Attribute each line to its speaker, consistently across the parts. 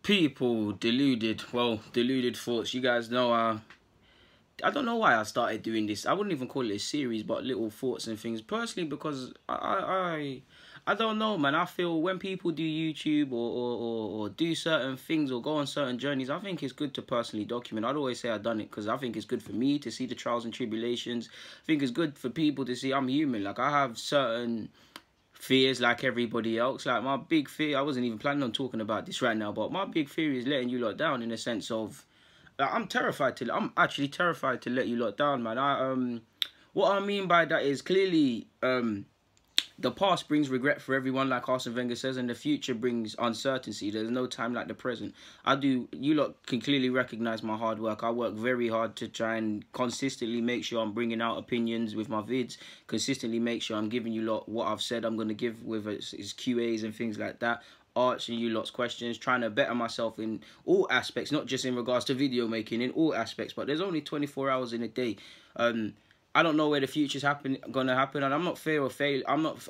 Speaker 1: People, deluded. Well, deluded thoughts. You guys know, I don't know why I started doing this. I wouldn't even call it a series, but little thoughts and things. Personally, because I don't know, man. I feel when people do YouTube or do certain things or go on certain journeys, I think it's good to personally document. I'd always say I've done it because I think it's good for me to see the trials and tribulations. I think it's good for people to see I'm human. Like, I have certain fears like everybody else. Like, my big fear, I wasn't even planning on talking about this right now, but my big fear is letting you lot down, in a sense of, I'm actually terrified to let you lot down, man. What I mean by that is, clearly, the past brings regret for everyone, like Arsene Wenger says, and the future brings uncertainty. There's no time like the present. You lot can clearly recognize my hard work. I work very hard to try and consistently make sure I'm bringing out opinions with my vids, consistently make sure I'm giving you lot what I've said I'm going to give with its QAs and things like that, answering you lot's questions, trying to better myself in all aspects, not just in regards to video making, in all aspects. But there's only 24 hours in a day. I don't know where the future's gonna happen, and I'm not fear of fail. I'm not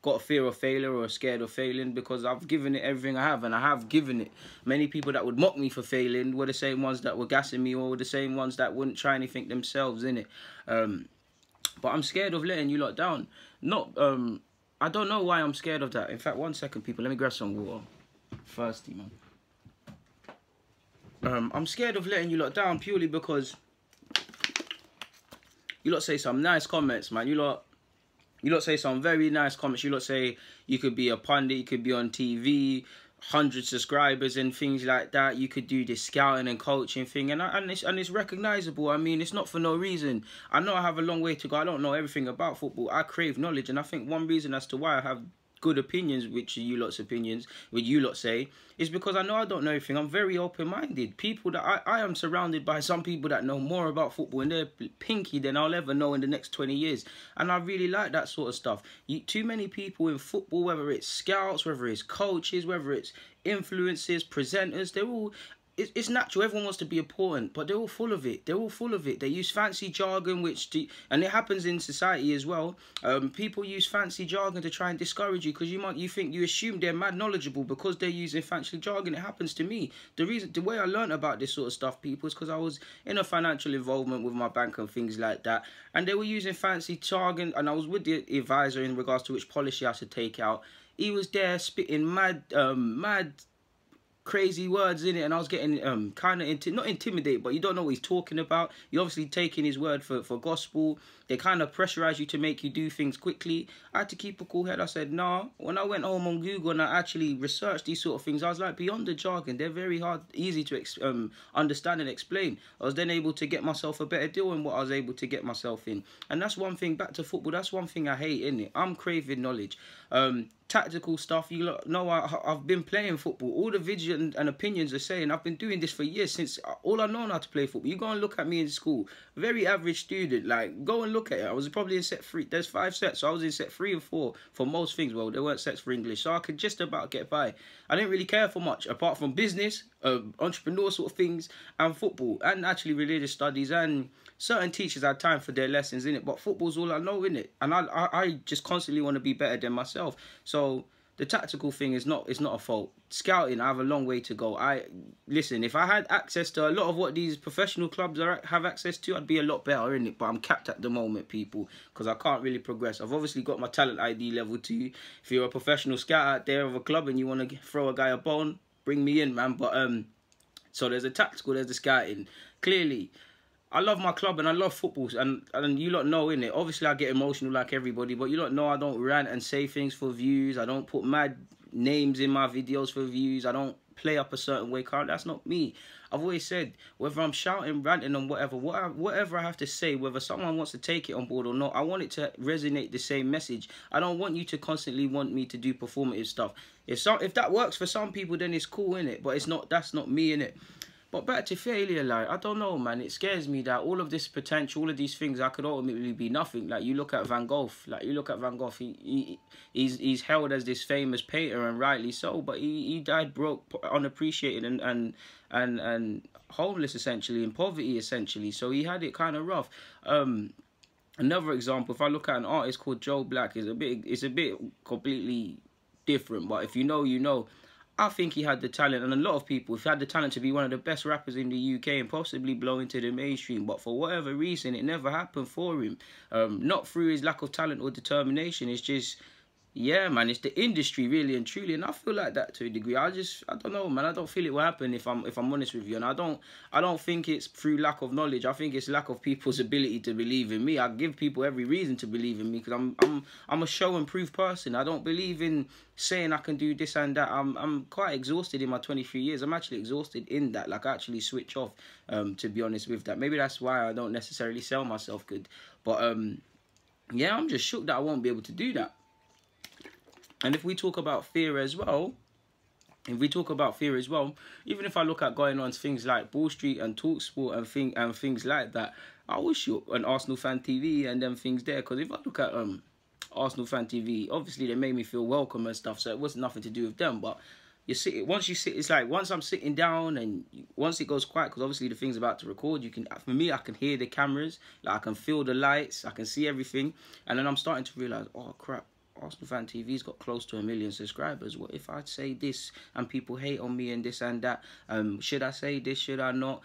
Speaker 1: got a fear of failure or scared of failing, because I've given it everything I have, and I have given it. Many people that would mock me for failing were the same ones that were gassing me, or were the same ones that wouldn't try anything themselves, innit? But I'm scared of letting you lot down. I don't know why I'm scared of that. In fact, 1 second, people. Let me grab some water. Thirsty, man. I'm scared of letting you lot down purely because you lot say some nice comments, man. You lot say some very nice comments. You lot say you could be a pundit, you could be on TV, 100 subscribers and things like that. You could do this scouting and coaching thing, and it's recognizable. I mean, it's not for no reason. I know I have a long way to go. I don't know everything about football. I crave knowledge, and I think one reason as to why I have good opinions, which you lot say, is because I know I don't know everything. I'm very open-minded. People that I am surrounded by some people that know more about football, and they're pinky than I'll ever know in the next 20 years. And I really like that sort of stuff. Too many people in football, whether it's scouts, whether it's coaches, whether it's influencers, presenters, they're all... It's natural. Everyone wants to be important, but they're all full of it. They use fancy jargon, and it happens in society as well. People use fancy jargon to try and discourage you, because you assume they're mad knowledgeable because they're using fancy jargon. It happens to me. The way I learned about this sort of stuff, people, is because I was in a financial involvement with my bank and things like that, and they were using fancy jargon, and I was with the advisor in regards to which policy I should take out. He was there spitting mad crazy words in it, and I was getting kind of not intimidated, but you don't know what he's talking about. You're obviously taking his word for gospel. They kind of pressurize you to make you do things quickly. I had to keep a cool head. I said, nah. When I went home on Google and I actually researched these sort of things, I was like, beyond the jargon, they're very easy to understand and explain. I was then able to get myself a better deal in what I was able to get myself in. And that's one thing, back to football, that's one thing I hate, innit? I'm craving knowledge. Tactical stuff, you know, I've been playing football. All the videos and opinions are saying I've been doing this for years, since all I know how to play football. You go and look at me in school, very average student. Like, go and look at it. I was probably in set 3. There's 5 sets, so I was in set 3 and 4 for most things. Well, there weren't sets for English, so I could just about get by. I didn't really care for much apart from business, entrepreneur sort of things, and football, and actually religious studies, and certain teachers had time for their lessons in it. But football's all I know in it, and I just constantly want to be better than myself. So the tactical thing it's not a fault. Scouting, I have a long way to go. Listen, if I had access to a lot of what these professional clubs have access to, I'd be a lot better in it. But I'm capped at the moment, people, because I can't really progress. I've obviously got my talent ID level 2. If you're a professional scout out there of a club and you want to throw a guy a bone, bring me in, man. But so there's the tactical, there's the scouting. Clearly, I love my club and I love football, and you lot know, innit? Obviously, I get emotional like everybody, but you lot know I don't rant and say things for views. I don't put mad names in my videos for views. I don't play up a certain way. That's not me. I've always said, whether I'm shouting, ranting, and whatever I have to say, whether someone wants to take it on board or not, I want it to resonate the same message. I don't want you to constantly want me to do performative stuff. If that works for some people, then it's cool, innit? But that's not me, innit? But back to failure, like, I don't know, man. It scares me that all of this potential, all of these things, I could ultimately be nothing. Like, you look at Van Gogh. He's held as this famous painter, and rightly so. But he died broke, unappreciated, and homeless, essentially, in poverty, essentially. So he had it kind of rough. Another example, if I look at an artist called Joe Black, it's a bit completely different. But if you know, you know. I think he had the talent, and a lot of people, if he had the talent to be one of the best rappers in the UK and possibly blow into the mainstream, but for whatever reason, it never happened for him. Not through his lack of talent or determination. It's just, yeah, man, it's the industry really and truly, and I feel like that to a degree. I don't know, man. I don't feel it will happen if I'm honest with you, and I don't think it's through lack of knowledge. I think it's lack of people's ability to believe in me. I give people every reason to believe in me because I'm a show and prove person. I don't believe in saying I can do this and that. I'm quite exhausted in my 23 years. I'm actually exhausted in that. Like, I actually switch off. To be honest with that, maybe that's why I don't necessarily sell myself good. But yeah, I'm just shook that I won't be able to do that. And if we talk about fear as well, even if I look at going on things like Ball Street and TalkSport and things like that, I was shook on Arsenal Fan TV and them things there. Because if I look at Arsenal Fan TV, obviously they made me feel welcome and stuff, so it was nothing to do with them. But it's like once I'm sitting down and once it goes quiet, because obviously the thing's about to record, for me, I can hear the cameras, like I can feel the lights, I can see everything, and then I'm starting to realise, oh crap, Arsenal Fan TV's got close to 1 million subscribers. What if I say this and people hate on me and this and that? Should I say this? Should I not?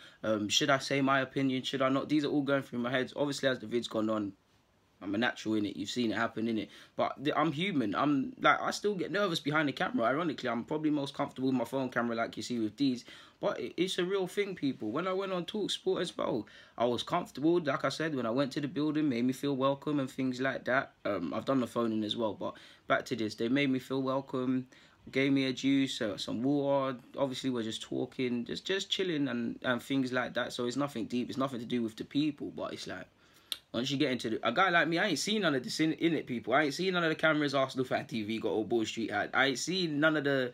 Speaker 1: Should I say my opinion? Should I not? These are all going through my head. Obviously, as the vid's gone on, I'm a natural in it. You've seen it happen in it. But I'm human. I still get nervous behind the camera. Ironically, I'm probably most comfortable with my phone camera, like you see with these. But it's a real thing, people. When I went on TalkSport as well, I was comfortable. Like I said, when I went to the building, made me feel welcome and things like that. I've done the phoning as well. But back to this, they made me feel welcome, gave me a juice, some water. Obviously, we're just talking, just chilling and things like that. So it's nothing deep. It's nothing to do with the people. But it's like, once you get into a guy like me, I ain't seen none of this in it, people. I ain't seen none of the cameras Arsenal Fan TV got or Ball Street had. I ain't seen none of the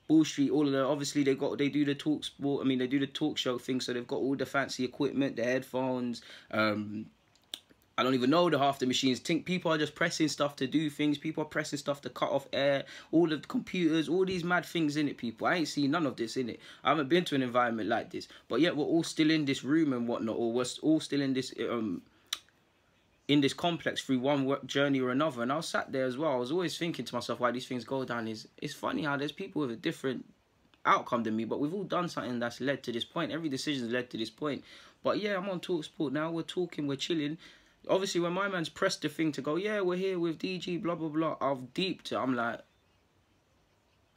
Speaker 1: Ball Street, all of the, obviously they do the TalkSport, they do the talk show thing, so they've got all the fancy equipment, the headphones, I don't even know half the machines. Think people are just pressing stuff to do things. People are pressing stuff to cut off air. All the computers, all these mad things in it, people. I ain't seen none of this in it. I haven't been to an environment like this. But yet we're all still in this room and whatnot, or we're all still in this complex through one work journey or another. And I was sat there as well. I was always thinking to myself why these things go down. It's funny how there's people with a different outcome than me, but we've all done something that's led to this point. Every decision's led to this point. But yeah, I'm on TalkSport now. We're talking, we're chilling. Obviously, when my man's pressed the thing to go, yeah, we're here with DG, blah, blah, blah, I've deeped it. I'm like,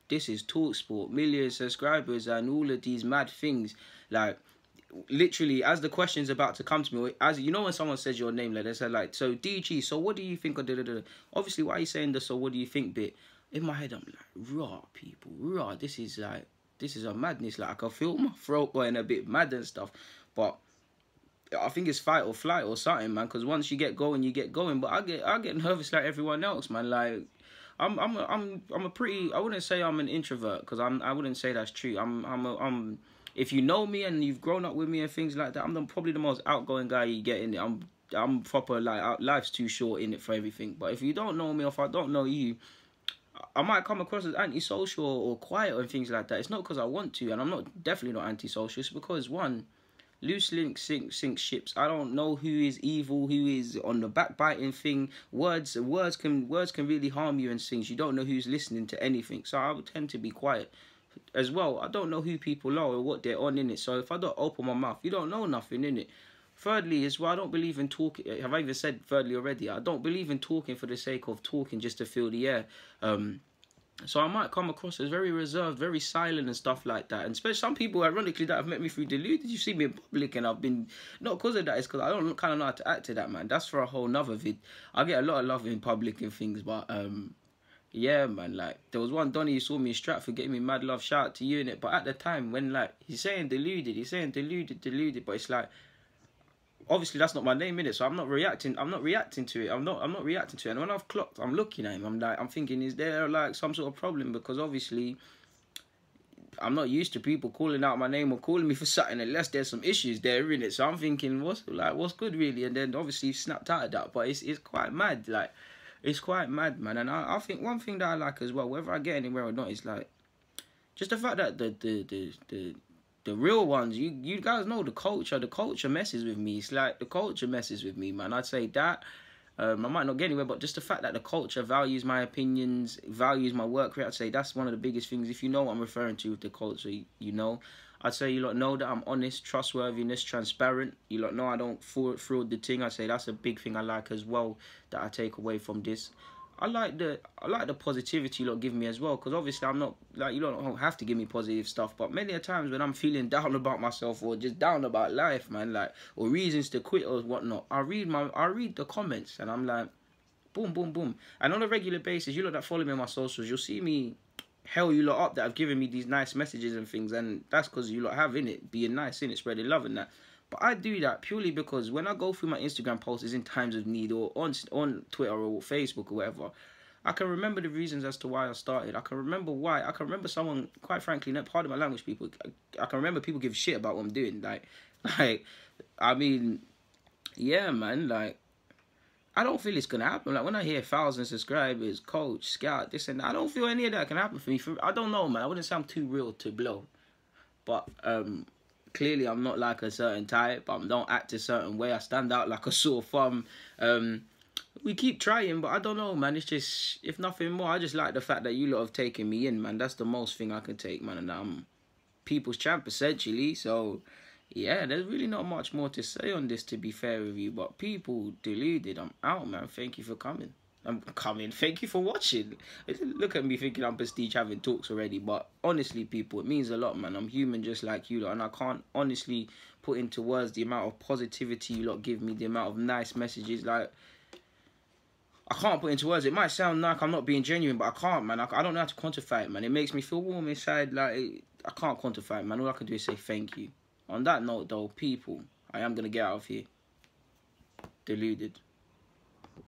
Speaker 1: this is TalkSport, million subscribers and all of these mad things. Like, literally, as the question's about to come to me, as you know when someone says your name, like they said, like, so DG, so what do you think of da-da-da? Obviously, why are you saying the so what do you think bit? In my head, I'm like, raw, people, raw. This is a madness. Like, I can feel my throat going a bit mad and stuff. But I think it's fight or flight or something, man. Because once you get going, you get going. But I get nervous like everyone else, man. Like, I'm a pretty. I wouldn't say I'm an introvert because I wouldn't say that's true. I'm. If you know me and you've grown up with me and things like that, I'm probably the most outgoing guy you get in it. I'm proper, like, life's too short in it for everything. But if you don't know me, or if I don't know you, I might come across as antisocial or quiet and things like that. It's not because I want to, and I'm definitely not antisocial. It's because, one, loose links sink ships. I don't know who is evil, who is on the backbiting thing. Words can really harm you and things. You don't know who's listening to anything. So I would tend to be quiet. As well, I don't know who people are or what they're on in it. So if I don't open my mouth, you don't know nothing in it. Thirdly, as well, I don't believe in talking. Have I even said thirdly already? I don't believe in talking for the sake of talking just to fill the air. So I might come across as very reserved, very silent and stuff like that. And especially some people, ironically, that have met me through Deluded, you see me in public and I've been, not because of that, it's because I don't kind of know how to act to that, man. That's for a whole nother vid. I get a lot of love in public and things, but yeah, man, like, there was one Donny who saw me in Stratford getting me mad love, shout out to you in it. But at the time, when, like, he's saying deluded, but it's like, obviously that's not my name in it, so I'm not reacting to it. I'm not reacting to it. And when I've clocked, I'm looking at him, I'm thinking, is there, like, some sort of problem? Because obviously I'm not used to people calling out my name or calling me for something unless there's some issues there in it. So I'm thinking, what's good really? And then obviously he snapped out of that. But it's quite mad, like, it's quite mad, man. And I think one thing that I like as well, whether I get anywhere or not, is like just the fact that the real ones, you guys know the culture messes with me. It's like the culture messes with me, man. I'd say that. I might not get anywhere, but just the fact that the culture values my opinions, values my work rate, I'd say that's one of the biggest things. If you know what I'm referring to with the culture, you know. I'd say you lot know that I'm honest, trustworthiness, transparent. You lot know I don't fraud the thing. I'd say that's a big thing I like as well that I take away from this. I like the positivity you lot give me as well, because obviously I'm not, like, you lot don't have to give me positive stuff, but many a times when I'm feeling down about myself or just down about life, man, like, or reasons to quit or whatnot, I read the comments and I'm like, boom, boom, boom. And on a regular basis, you lot that follow me on my socials, you'll see me hell you lot up that have given me these nice messages and things, and that's because you lot have in it being nice, in it, spreading love and that. But I do that purely because when I go through my Instagram posts in times of need, or on Twitter or Facebook or whatever, I can remember the reasons as to why I started. I can remember why. I can remember someone, quite frankly, not part of my language, people. I can remember people give shit about what I'm doing. Like, I mean, yeah, man. Like, I don't feel it's gonna happen. Like, when I hear 1,000 subscribers, coach, scout, this and that, I don't feel any of that can happen for me. I don't know, man. I wouldn't sound too real to blow, but clearly I'm not like a certain type. I don't act a certain way. I stand out like a sore thumb. We keep trying, but I don't know, man. It's just, if nothing more, I just like the fact that you lot have taken me in, man. That's the most thing I can take, man. And I'm people's champ, essentially. So, yeah, there's really not much more to say on this, to be fair with you. But people, deluded, I'm out, man. Thank you for coming. I'm coming. Thank you for watching. Look at me thinking I'm prestige having talks already. But honestly, people, it means a lot, man. I'm human just like you lot. And I can't honestly put into words the amount of positivity you lot give me, the amount of nice messages. Like, I can't put into words. It might sound like I'm not being genuine, but I can't, man. I don't know how to quantify it, man. It makes me feel warm inside. Like, I can't quantify it, man. All I can do is say thank you. On that note, though, people, I am going to get out of here. Deluded.